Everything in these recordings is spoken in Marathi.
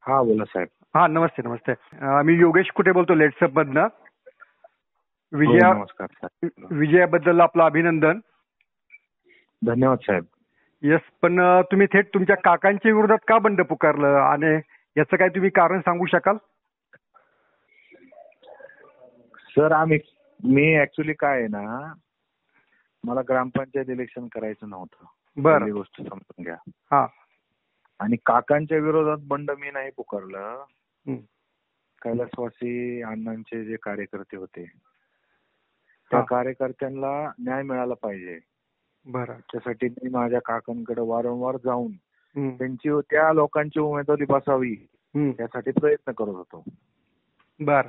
हा बोला साहेब. हा नमस्ते नमस्ते. मी योगेश कुठे बोलतो लेट्सअप मधनं. नमस्कार साहेब. विजयाबद्दल आपलं अभिनंदन. धन्यवाद साहेब. येस, पण तुम्ही थेट तुमच्या काकांच्या विरोधात का बंड पुकारलं आणि याचं काय तुम्ही कारण सांगू शकाल? सर मी ऍक्च्युली काय आहे ना, मला ग्रामपंचायत इलेक्शन करायचं नव्हतं. बरं. पहिली गोष्ट समजून घ्या. हा. आणि काकांच्या विरोधात बंड मी नाही पुकारलं. हं. कैलासवासी अण्णांचे जे कार्यकर्ते होते त्या कार्यकर्त्यांना न्याय मिळाला पाहिजे. बरं. त्यासाठी मी माझ्या काकांकडे वारंवार जाऊन त्या लोकांची उमेदवारी बसावी यासाठी प्रयत्न करत होतो. बर.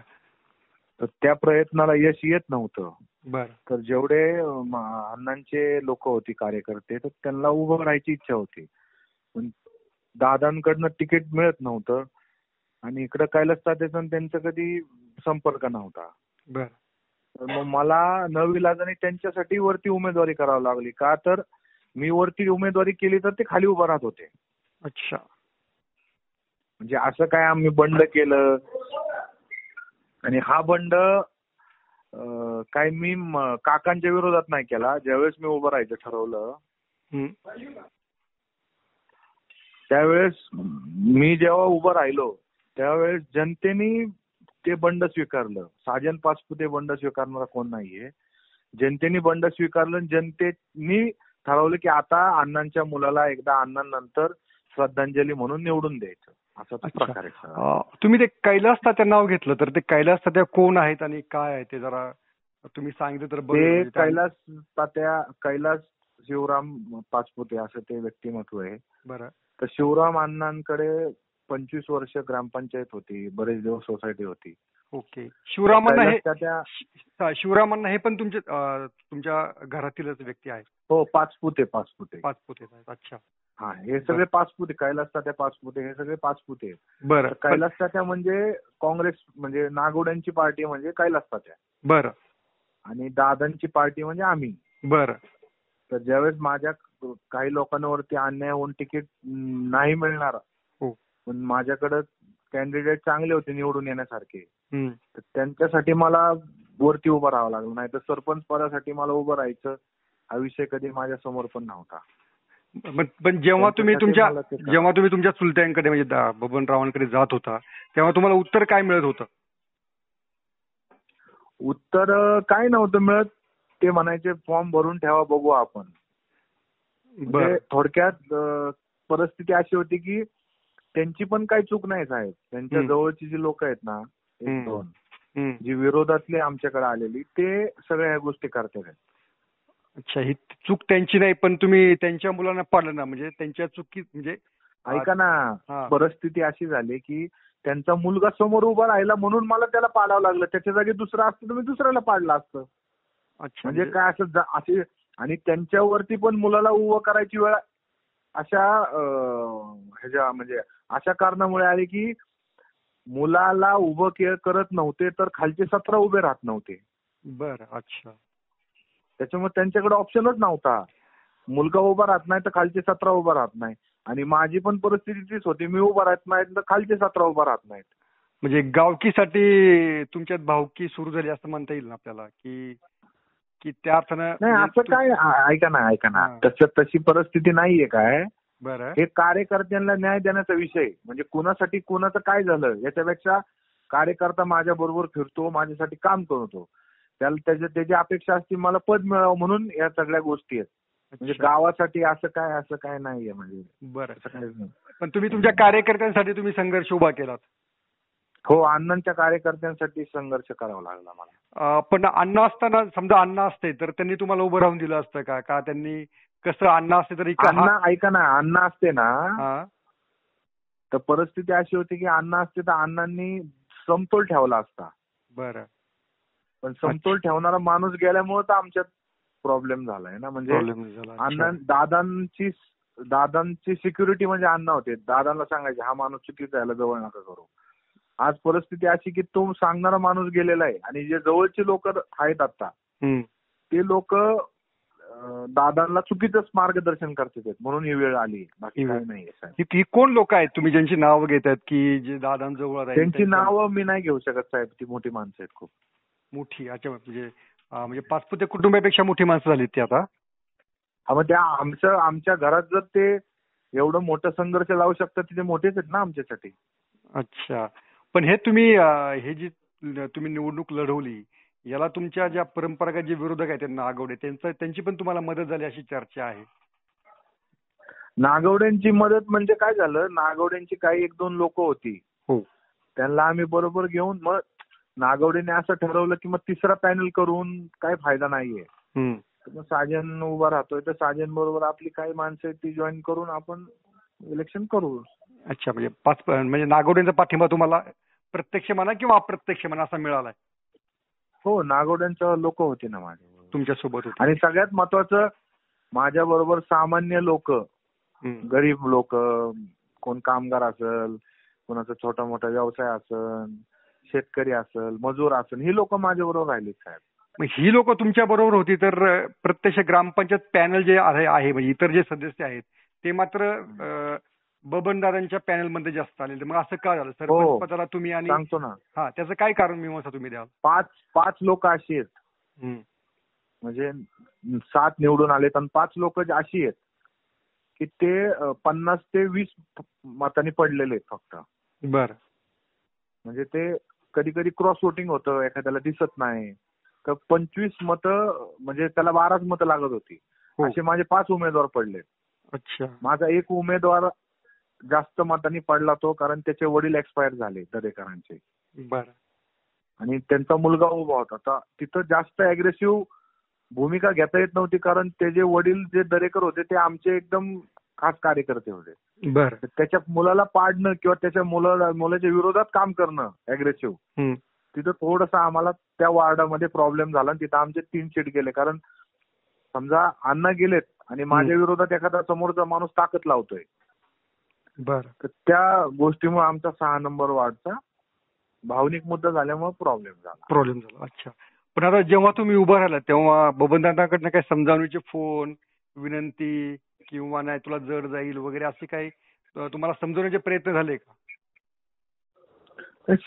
तर त्या प्रयत्नाला यश येत नव्हतं. बर. तर जेवढे अण्णांचे लोक होती कार्यकर्ते तर त्यांना उभं राहायची इच्छा होती, पण दादांकडनं तिकीट मिळत नव्हतं आणि इकडं कैलास तात्याचा त्यांचा कधी संपर्क नव्हता. बर. तर मग मला नविलाजाने त्यांच्यासाठी वरती उमेदवारी करावी लागली. का तर मी वरती उमेदवारी केली तर ते खाली उभं राहत होते. अच्छा. म्हणजे असं काय आम्ही बंड केलं आणि हा बंड काय मी काकांच्या विरोधात नाही केला. ज्यावेळेस मी उभं राहायचं ठरवलं त्यावेळेस मी जेव्हा उभं राहिलो त्यावेळेस जनतेने ते बंड स्वीकारलं. साजन पाचपुते बंड स्वीकारणारा कोण नाहीये. जनतेने बंड स्वीकारलं. जनतेने ठरवलं की आता अण्णांच्या मुलाला एकदा अण्णांनंतर श्रद्धांजली म्हणून निवडून द्यायचं. असा तो प्रकार आहे. तुम्ही ते कैलास तात्या नाव घेतलं तर ते कैलास तात्या कोण आहेत आणि काय आहे ते जरा तुम्ही सांगितलं तर बरं. ते कैलास तात्या कैलास शिवराम पाचपुते असं ते व्यक्तिमत्व आहे. बरं. तर शिवराम अण्णांकडे 25 वर्ष ग्रामपंचायत होती, बरेच दिवस सोसायटी होती. ओके. शिवरामांना हे पण तुमच्या घरातीलच व्यक्ती आहे? हो, पाचपुते. अच्छा. हा, हे सगळे पाचपुते. कैलास तात्या पाचपुते हे सगळे पाचपुते आहेत. बरं. कैलास तात्या म्हणजे काँग्रेस म्हणजे नागोड्यांची पार्टी म्हणजे कैलास तात्या. बरं. आणि दादांची पार्टी म्हणजे आम्ही. बरं. तर ज्यावेळेस माझ्या काही लोकांवरती अन्याय होऊन तिकीट नाही मिळणार, पण माझ्याकडे कॅन्डिडेट चांगले होते निवडून येण्यासारखे, तर त्यांच्यासाठी मला वरती उभं राहावं लागलं. नाही तर सरपंच पदासाठी मला उभं राहायचं हा विषय कधी माझ्या समोर पण नव्हता. पण जेव्हा तुम्ही तुमच्या चुलत्यांकडे म्हणजे बबनरावांकडे जात होता तेव्हा तुम्हाला उत्तर काय मिळत होतं? उत्तर काय नव्हतं मिळत. ते म्हणायचे फॉर्म भरून ठेवा, बघू आपण. म्हणजे थोडक्यात परिस्थिती अशी होती की त्यांची पण काही चूक नाही साहेब. त्यांच्या जवळची जी लोक आहेत ना, एक दोन जी विरोधातली आमच्याकडे आलेली, ते सगळ्या ह्या गोष्टी करतात. अच्छा, ही चूक त्यांची नाही, पण तुम्ही त्यांच्या मुलांना पाडलं ना, म्हणजे त्यांच्या चुकी म्हणजे ऐका ना, परिस्थिती अशी झाली की त्यांचा मुलगा समोर उभा राहिला म्हणून मला त्याला पाडावं लागलं. त्याच्या जागी दुसरं असतं तर मी दुसऱ्याला पाडलं असतं. म्हणजे काय असं असे, आणि त्यांच्यावरती पण मुलाला उभं करायची वेळ अशा म्हणजे अशा कारणामुळे आली की मुलाला उभं करत नव्हते तर खालचे 17 उभे राहत नव्हते. बरं. अच्छा. त्याच्यामुळे त्यांच्याकडे ऑप्शनच नव्हता. मुलगा उभा राहत नाही तर खालचे 17 उभा राहत नाही. आणि माझी पण परिस्थिती तीच होती. मी उभा राहत नाही तर खालचे 17 उभा राहत नाहीत. म्हणजे गावकीसाठी तुमच्यात भावकी सुरू झाली असं म्हणता येईल ना आपल्याला, की त्या अर्थानं नाही असं काय. ऐका ना, तशी परिस्थिती नाहीये काय. बरं. हे कार्यकर्त्यांना न्याय देण्याचा विषय. म्हणजे कुणासाठी कुणाचं काय झालं याच्यापेक्षा कार्यकर्ता माझ्या बरोबर फिरतो, माझ्यासाठी काम करतो, त्याला त्याची अपेक्षा असते मला पद मिळावं म्हणून या सगळ्या गोष्टी आहेत. म्हणजे गावासाठी असं काय नाहीये. म्हणजे बरं. पण तुम्ही तुमच्या कार्यकर्त्यांसाठी तुम्ही संघर्ष उभा केलात? हो, अण्णांच्या कार्यकर्त्यांसाठी संघर्ष करावा लागला मला. पण अण्णा असताना, समजा अण्णा असते तर त्यांनी तुम्हाला उभं राहून दिलं असतं का? का त्यांनी कसं अण्णा असते तरी ऐका ना, अण्णा असते ना तर परिस्थिती अशी होती की अण्णा असते तर अण्णांनी समतोल ठेवला असता. बरं. पण समतोल ठेवणारा माणूस गेल्यामुळे तर आमच्यात प्रॉब्लेम झालाय ना. म्हणजे अण्णा दादांची सिक्युरिटी म्हणजे अण्णा होते. दादांना सांगायचे हा माणूस चुकीचा याला जवळ नका करू. आज परिस्थिती अशी की तो सांगणारा माणूस गेलेला आहे आणि जे जवळचे लोक आहेत आता ते लोक दादांना चुकीचंच मार्गदर्शन करतात म्हणून ही वेळ आली, बाकी काही नाही साहेब. ती कोण लोक आहेत तुम्ही ज्यांची नावं घेतात की जे दादांजवळ राहील? त्यांची नावं मी नाही घेऊ शकत साहेब, ती मोठी माणसं आहेत खूप मोठी. अच्छा, म्हणजे पाचपुते कुटुंबापेक्षा मोठी माणसं झालीत ती आता. हा, मग त्या आमच्या घरात जर ते एवढं मोठं संघर्ष लावू शकतात तिथे मोठेच आहेत ना आमच्यासाठी. अच्छा, पण हे तुम्ही हे जी तुम्ही निवडणूक लढवली याला तुमच्या ज्या परंपरागत जे विरोधक आहेत नागवडे त्यांची पण तुम्हाला मदत झाली अशी चर्चा आहे. नागवड्यांची मदत म्हणजे काय झालं, नागवड्यांची काही 1-2 लोक होती, हो, त्यांना आम्ही बरोबर घेऊन मग नागवडेने असं ठरवलं की मग तिसरा पॅनल करून काही फायदा नाहीये. मग साजन उभा राहतोय तर साजन बरोबर आपली काही माणसं आहेत ती जॉईन करून आपण इलेक्शन करू. अच्छा, म्हणजे नागवडेंचा पाठिंबा तुम्हाला प्रत्यक्ष म्हणा किंवा अप्रत्यक्ष म्हणा असा मिळालाय? हो, नागवड्यांचं लोक होते ना माझ्या तुमच्या सोबत होते. आणि सगळ्यात महत्वाचं माझ्या बरोबर सामान्य लोक, गरीब लोक, कोण कामगार असेल, कोणाचा छोटा मोठा व्यवसाय असेल, शेतकरी असेल, मजूर असेल, ही लोक माझ्या बरोबर राहिली साहेब. मग ही लोक तुमच्या बरोबर होती तर प्रत्यक्ष ग्रामपंचायत पॅनल जे आहे म्हणजे इतर जे सदस्य आहेत ते मात्र बबनदादांच्या पॅनल मध्ये जास्त आले, मग असं का झालं? सरपंच पदाला तुम्ही आणि सांगतो ना, हा त्याचं काय कारण मीमांसा तुम्ही द्याल? 5 लोक अशी आहेत, म्हणजे 7 निवडून आलेत आणि 5 लोक अशी आहेत की ते 50 ते 20 मतांनी पडलेले आहेत फक्त. बरं, म्हणजे ते कधी कधी क्रॉस वोटिंग होतं, एखाद्याला दिसत नाही तर 25 मतं म्हणजे त्याला 12च मतं लागत होती, असे माझे 5 उमेदवार पडले. अच्छा, माझा एक उमेदवार जास्त मतांनी पडला तो, कारण त्याचे वडील एक्सपायर झाले दरेकरांचे. बरं, आणि त्यांचा मुलगा उभा होता, तर तिथं जास्त अग्रेसिव्ह भूमिका घेता येत नव्हती, कारण त्याचे वडील जे दरेकर होते ते आमचे एकदम खास कार्यकर्ते होते. बरं, त्याच्या मुलाला पाडणं किंवा त्याच्या मुलाच्या विरोधात काम करणं अग्रेसिव्ह, तिथं थोडंसं आम्हाला त्या वॉर्डामध्ये प्रॉब्लेम झाला आणि तिथं आमचे 3 सीट गेले. कारण समजा अण्णा गेलेत आणि माझ्या विरोधात एखादा समोरचा माणूस ताकद लावतोय, बरं, तर त्या गोष्टीमुळे आमचा 6 नंबर वॉर्डचा भावनिक मुद्दा झाल्यामुळे प्रॉब्लेम झाला. अच्छा, पण आता जेव्हा तुम्ही उभं राहिला तेव्हा बबनदादाकडनं काही समजावणीचे फोन, विनंती किंवा नाही तुला जड जाईल वगैरे असे काही तुम्हाला समजवण्याचे प्रयत्न झाले का?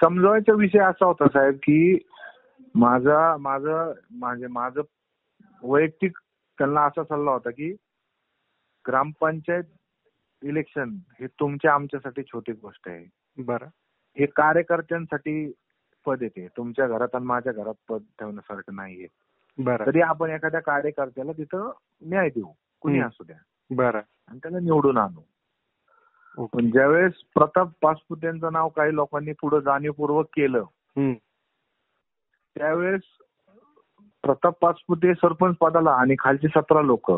समजवायचा विषय असा होता साहेब की माझं वैयक्तिक त्यांना असा सल्ला होता की ग्रामपंचायत इलेक्शन हे तुमच्या आमच्यासाठी छोटी गोष्ट आहे. बरं, हे कार्यकर्त्यांसाठी पद येते, तुमच्या घरात आणि माझ्या घरात पद ठेवण्यासारखं नाहीये. बरं, तरी आपण एखाद्या कार्यकर्त्याला तिथं न्याय देऊ, कुणी असू द्या, बरं, आणि त्याला निवडून आणू. पण ज्यावेळेस प्रताप पाचपुतेंचं नाव काही लोकांनी पुढे जाणीवपूर्वक केलं, त्यावेळेस प्रताप पाचपुते सरपंच पदाला आणि खालची 17 लोक,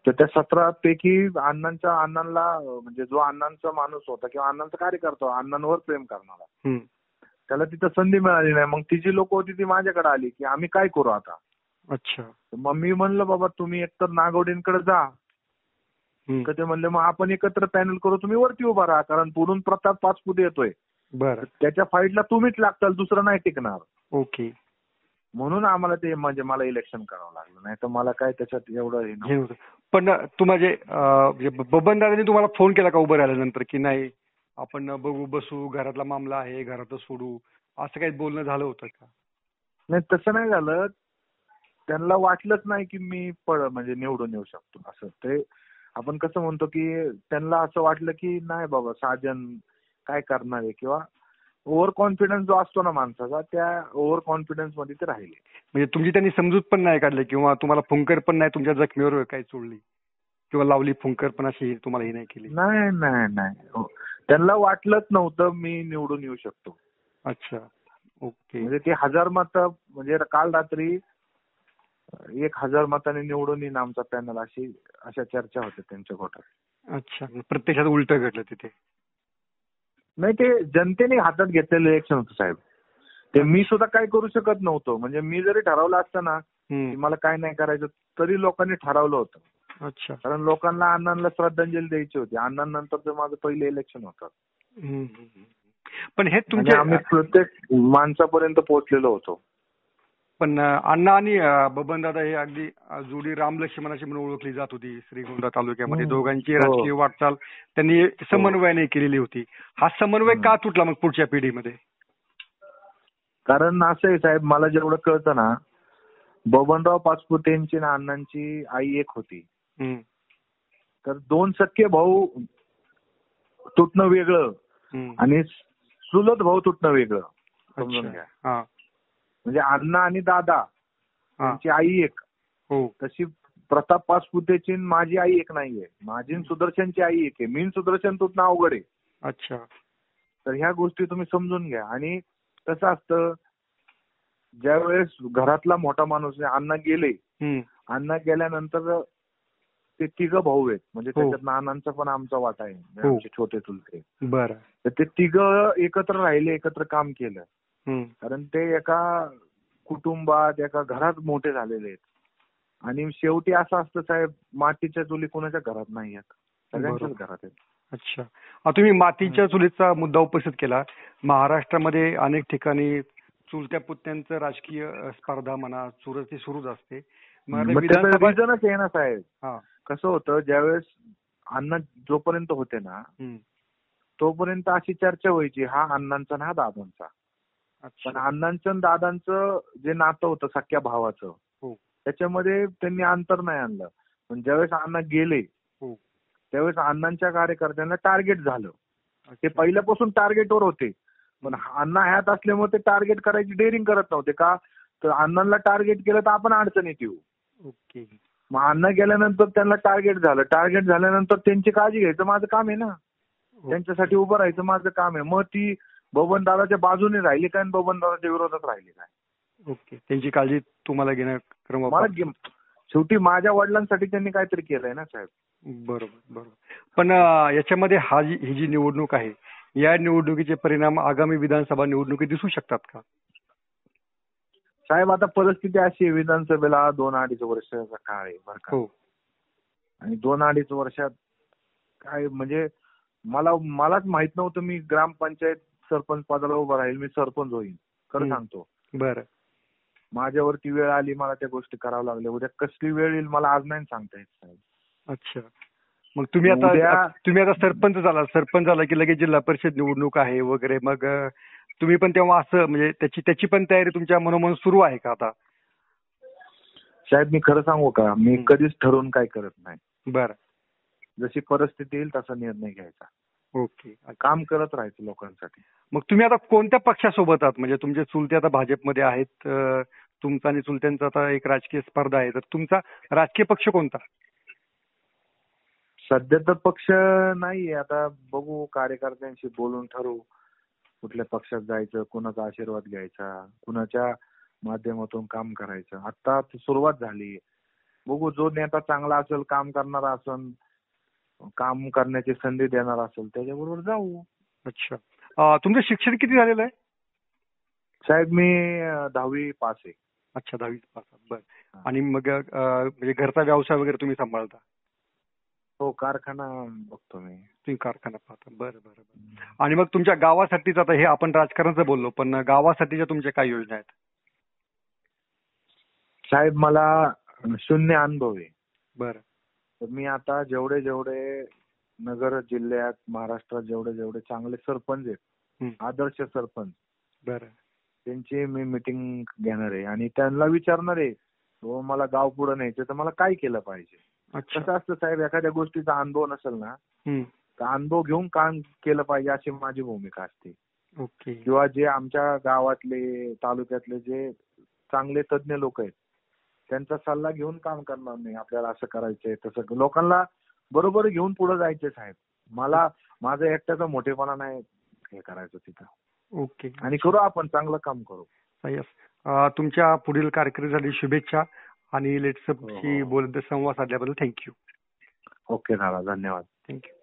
तर त्या 17 पैकी अण्णांना म्हणजे जो अण्णांचा माणूस होता किंवा अण्णांचा कार्यकर्ता, अण्णांवर प्रेम करणारा, त्याला तिथं संधी मिळाली नाही. मग ती जी लोक होती ती माझ्याकडे आली की आम्ही काय करू आता. अच्छा, मग मी म्हणलं बाबा तुम्ही एकतर नागवडेंकडे जा, तर ते म्हणले मग आपण एकत्र पॅनल करू, तुम्ही वरती उभा राहा, कारण पुढून प्रताप पाचपुते येतोय. बरं, त्याच्या फाईटला तुम्हीच लागताल, दुसरं नाही टिकणार. ओके, म्हणून आम्हाला ते म्हणजे मला इलेक्शन करावं लागलं, नाही तर मला काय त्याच्यात एवढं हे नव्हतं. पण तू म्हणजे बबनदादांनी तुम्हाला फोन केला का उभं राहिल्यानंतर की नाही आपण बघू बसू, घरातला मामला आहे घरातच सोडू, असं काही बोलणं झालं होतं का? नाही, तसं नाही झालं. त्यांना वाटलंच नाही की मी म्हणजे निवडून येऊ शकतो असं. ते आपण कसं म्हणतो की त्यांना असं वाटलं की नाही बाबा साजन काय करणार आहे, किंवा ओव्हर कॉन्फिडन्स जो असतो ना माणसाचा, त्या ओव्हर कॉन्फिडन्स मध्ये ते राहिले. म्हणजे तुमची त्यांनी समजूत पण नाही काढली किंवा तुम्हाला फुंकर पण नाही तुमच्या जखमीवर काही चोळली किंवा लावली फुंकर पण अशी तुम्हाला ही नाही केली? नाही नाही नाही, त्यांना वाटलंच नव्हतं मी निवडून येऊ शकतो. अच्छा, ओके. म्हणजे ते 1000 मतं, म्हणजे काल रात्री 1000 मतांनी निवडून येईन आमचा पॅनल, अशा चर्चा होत्या त्यांच्या गोटात. अच्छा, प्रत्यक्षात उलट घडलं तिथे? नाही, ते जनतेने हातात घेतलेलं इलेक्शन होतं साहेब. ते मी सुद्धा काय करू शकत नव्हतो. म्हणजे मी जरी ठरवलं असतं ना की मला काय नाही करायचं, तरी लोकांनी ठरवलं होतं. अच्छा, कारण लोकांना अण्णांना श्रद्धांजली द्यायची होती. अण्णांनंतर माझं पहिलं इलेक्शन होतं. पण हे तुमचे आम्ही प्रत्येक माणसापर्यंत पोहोचलेलो होतो. पण अण्णा आणि बबनदादा हे अगदी जोडी राम लक्ष्मणाची म्हणून ओळखली जात होती श्रीगोंदा तालुक्यामध्ये. दोघांची राजकीय वाटचाल त्यांनी समन्वयाने केलेली होती. हा समन्वय का तुटला मग पुढच्या पिढीमध्ये? कारण असं आहे साहेब, मला जेवढं कळतं ना, बबनराव पाचपुतेंची ना अण्णांची आई एक होती. तर दोन सख्खे भाऊ तुटणं वेगळं आणि चुलत भाऊ तुटणं वेगळं, समजून घ्या. म्हणजे अण्णा आणि दादा त्यांची आई एक. तशी प्रताप पाचपुतेची माझी आई एक नाहीये. माझी सुदर्शनची आई एक आहे. मी सुदर्शन तुटणं अवघड आहे. अच्छा. तर ह्या गोष्टी तुम्ही समजून घ्या. आणि कसं असतं, ज्या वेळेस घरातला मोठा माणूस अण्णा गेले, अण्णा गेल्यानंतर ते तिघं भाऊ आहेत. म्हणजे त्याच्यात नानांचा पण आमचा वाटा आहे, आमचे छोटे चुलते. बरं. तर ते तिघं एकत्र राहिले, एकत्र काम केलं. कारण ते एका कुटुंबात, एका घरात मोठे झालेले आहेत. आणि शेवटी असं असतं साहेब, मातीच्या चुली कोणाच्या घरात नाही आहेत, सगळ्यांच्याच घरात आहेत. अच्छा. तुम्ही मातीच्या चुलीचा मुद्दा उपस्थित केला. महाराष्ट्रामध्ये अनेक ठिकाणी चुलत्या पुतण्यांचं राजकीय स्पर्धा म्हणा, चुरस सुरूच असते. रिझनच आहे ना साहेब. कसं होतं, ज्यावेळेस अण्णा जोपर्यंत होते ना, तोपर्यंत अशी चर्चा व्हायची, हा अण्णांचा ना हा दादांचा. पण अण्णांचं आणि दादांचं जे नातं होतं सख्या भावाचं, त्याच्यामध्ये त्यांनी अंतर नाही आणलं. पण ज्यावेळेस अण्णा गेले, त्यावेळेस अण्णांच्या कार्यकर्त्यांना टार्गेट झालं. ते पहिल्यापासून टार्गेटवर होते, पण अण्णा ह्यात असल्यामुळे ते टार्गेट करायची डेअरिंग करत नव्हते. का तर अण्णांना टार्गेट केलं तर आपण अडचणीत येऊ. मग अण्णा गेल्यानंतर त्यांना टार्गेट झालं. टार्गेट झाल्यानंतर त्यांची काळजी घ्यायचं माझं काम आहे ना, त्यांच्यासाठी उभं राहायचं माझं काम आहे. मग ती बबनदादाच्या बाजूने राहिली काय आणि बबनदादाच्या विरोधात राहिली काय? त्यांची काळजी तुम्हाला घेणं मला शेवटी माझ्या वडिलांसाठी त्यांनी काहीतरी केलंय ना साहेब. बरोबर. पण याच्यामध्ये ही जी निवडणूक आहे, या निवडणुकीचे परिणाम आगामी विधानसभा निवडणुकीत दिसू शकतात का साहेब? आता परिस्थिती अशी आहे, विधानसभेला 2-2.5 वर्षाचा काळ आहे बरं का. आणि 2-2.5 वर्षात काय म्हणजे मलाच माहित नव्हतं मी ग्रामपंचायत सरपंच पदाला उभा राहील, मी सरपंच होईल. खरं सांगतो. बरं. माझ्यावरती वेळ आली, मला त्या गोष्टी कराव्या लागल्या. उद्या कसली वेळ येईल मला आज नाही सांगता येत साहेब. अच्छा. मग तुम्ही आता सरपंच झाला की लगेच जिल्हा परिषद निवडणूक आहे वगैरे, मग तुम्ही पण तेव्हा असं म्हणजे त्याची पण तयारी तुमच्या मनोमन सुरू आहे का आता? साहेब मी खरं सांगू का, मी कधीच ठरवून काय करत नाही. बरं. जशी परिस्थिती येईल तसा निर्णय घ्यायचा. ओके. काम करत राहायचं लोकांसाठी. मग तुम्ही आता कोणत्या पक्षासोबत आहात? म्हणजे तुमचे चुलते आता भाजपमध्ये आहेत, तुमचा आणि चुलत्यांचा आता एक राजकीय स्पर्धा आहे, तर तुमचा राजकीय पक्ष कोणता? सध्या तर पक्ष नाहीये. आता बघू, कार्यकर्त्यांशी बोलून ठरवू कुठल्या पक्षात जायचं, कुणाचा आशीर्वाद घ्यायचा, कुणाच्या माध्यमातून काम करायचं. आता सुरुवात झाली. बघू, जो नेता चांगला असेल, काम करणारा असेल, काम करण्याची संधी देणार असेल, त्याच्याबरोबर जाऊ. अच्छा. तुमचं शिक्षण किती झालेलं आहे? साहेब मी 10वी पास आहे. अच्छा, 10वी पास. बरं. आणि मग म्हणजे घरचा व्यवसाय वगैरे तुम्ही सांभाळता? हो, कारखाना बघतो मी. तुम्ही कारखाना पाहता. बरं. आणि मग तुमच्या गावासाठीच, आता हे आपण राजकारणाचं बोललो, पण गावासाठीच्या तुमच्या काय योजना आहेत? साहेब मला 0 अनुभव आहे. बरं. तर मी आता जेवढे नगर जिल्ह्यात, महाराष्ट्रात जेवढे चांगले सरपंच आहेत, आदर्श सरपंच, बरं, त्यांची मी मीटिंग घेणार आहे आणि त्यांना विचारणार आहे, मला गाव पुढे न्यायचं तर मला काय केलं पाहिजे. कसं असतं साहेब, एखाद्या गोष्टीचा अनुभव नसेल ना, तर अनुभव घेऊन काम केलं पाहिजे अशी माझी भूमिका असते. किंवा जे आमच्या गावातले, तालुक्यातले जे चांगले तज्ञ लोक आहेत, त्यांचा सल्ला घेऊन काम करणार नाही. आपल्याला असं करायचंय तसं, लोकांना बरोबर घेऊन पुढे जायचे साहेब. मला माझं एकट्याचा मोठेपणा नाही हे करायचं तिथं. ओके. आणि करू, आपण चांगलं काम करू. तुमच्या पुढील कारकिर्दीसाठी शुभेच्छा आणि लेट्सअपशी संवाद साधल्याबद्दल थँक्यू. ओके दादा, धन्यवाद. थँक्यू.